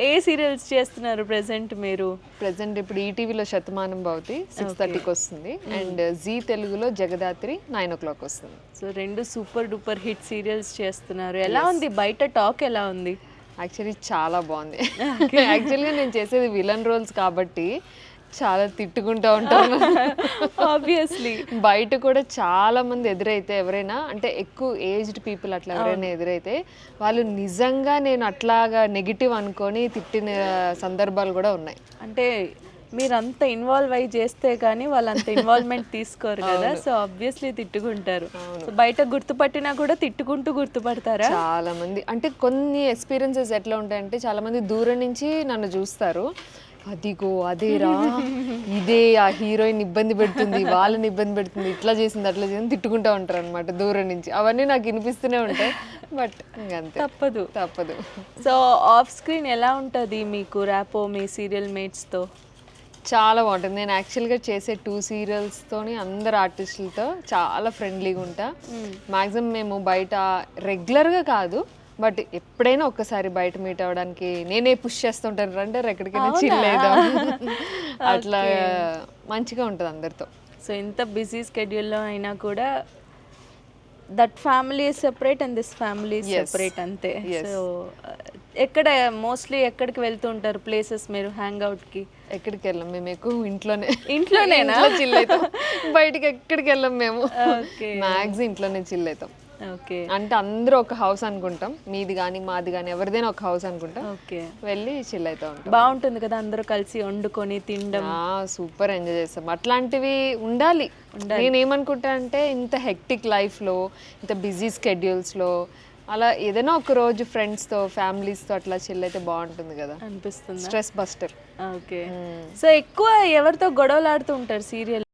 ఏ serials చేస్తున్నారు present మీరు? Present ఇప్పుడు ఈటీవీలో శతమానం భవతి 6:30కి వస్తుంది అండ్ జీ తెలుగులో జగదాత్రి 9 o'clock వస్తుంది. సో రెండు సూపర్ డూపర్ హిట్ సీరియల్స్ చేస్తున్నారు. ఎలా ఉంది బయట టాక్, ఎలా ఉంది? యాక్చువల్లీ చాలా బాగుంది. యాక్చువల్గా నేను చేసేది విలన్ రోల్స్ కాబట్టి చాలా తిట్టుకుంటూ ఉంటాను. ఆబ్వియస్లీ బయట కూడా చాలా మంది ఎదురైతే ఎవరైనా అంటే ఎక్కువ ఏజ్డ్ పీపుల్ అట్లా ఎవరైనా ఎదురైతే వాళ్ళు నిజంగా నేను అట్లాగా నెగిటివ్ అనుకొని తిట్టిన సందర్భాలు కూడా ఉన్నాయి. అంటే మీరు అంత ఇన్వాల్వ్ అయ్యి చేస్తే కానీ వాళ్ళు అంత ఇన్వాల్వ్మెంట్ తీసుకోరు కదా, సో ఆబ్వియస్లీ తిట్టుకుంటారు. సో బయట గుర్తుపట్టినా కూడా తిట్టుకుంటూ గుర్తుపడతారా? చాలా మంది అంటే కొన్ని ఎక్స్పీరియన్సెస్ ఎట్లా ఉంటాయంటే చాలా మంది దూరం నుంచి నన్ను చూస్తారు, అదిగో అదేరా ఇదే ఆ హీరోయిన్ ఇబ్బంది పెడుతుంది, వాళ్ళని ఇబ్బంది పెడుతుంది, ఇట్లా చేసింది అట్లా చేసింది తిట్టుకుంటూ ఉంటారు అనమాట దూరం నుంచి. అవన్నీ నాకు వినిపిస్తూనే ఉంటాయి, బట్ ఇంకంతే తప్పదు. సో ఆఫ్ స్క్రీన్ ఎలా ఉంటుంది మీకు ర్యాపో మీ సీరియల్ మేట్స్తో? చాలా బాగుంటుంది. నేను యాక్చువల్గా చేసే 2 సీరియల్స్తోని అందరు ఆర్టిస్టులతో చాలా ఫ్రెండ్లీగా ఉంటా. మ్యాక్సిమం మేము బయట రెగ్యులర్గా కాదు బట్ ఎప్పుడైనా ఒక్కసారి బయట మీట్ అవ్వడానికి నేనే పుష్ చేస్తుంటాను, రండి ఎక్కడికైనా చిల్ అవుదాం, అట్లా మంచిగా ఉంటుంది అందరితో. సో ఇంత బిజీ స్కెడ్యూల్లో అయినా కూడా that family separate and this family separate అంతే. సో ఎక్కడ మోస్ట్లీ ఎక్కడికి వెళ్తూ ఉంటారు ప్లేసెస్ మీరు హ్యాంగ్ అవుట్కి? ఎక్కడికి వెళ్ళాం మేము, ఎక్కువ ఇంట్లోనేనా చిల్ అవుతాం, బయటికి ఎక్కడికి వెళ్ళాం మేము. మ్యాక్సిమం ఇంట్లోనే చిల్ అవుతాం. ఓకే, అంటే అందరూ ఒక హౌస్ అనుకుంటాం, మీది కానీ మాది కానీ ఎవరిదైనా ఒక హౌస్ అనుకుంటాం, ఓకే వెళ్ళి చిల్ అవుతా ఉంటాం. బాగుంటుంది కదా అందరూ కలిసి వండుకొని తినడం. సూపర్ ఎంజాయ్ చేస్తాం. అట్లాంటివి ఉండాలి. నేను ఏమనుకుంటా అంటే ఇంత హెక్టిక్ లైఫ్లో ఇంత బిజీ స్కెడ్యూల్స్లో అలా ఏదైనా ఒక రోజు ఫ్రెండ్స్తో ఫ్యామిలీస్తో అట్లా చిల్ అయితే బాగుంటుంది కదా అనిపిస్తుంది, స్ట్రెస్ బస్టర్. ఓకే. సో ఎక్కువ ఎవరితో గొడవలు ఆడుతూ ఉంటారు సీరియల్?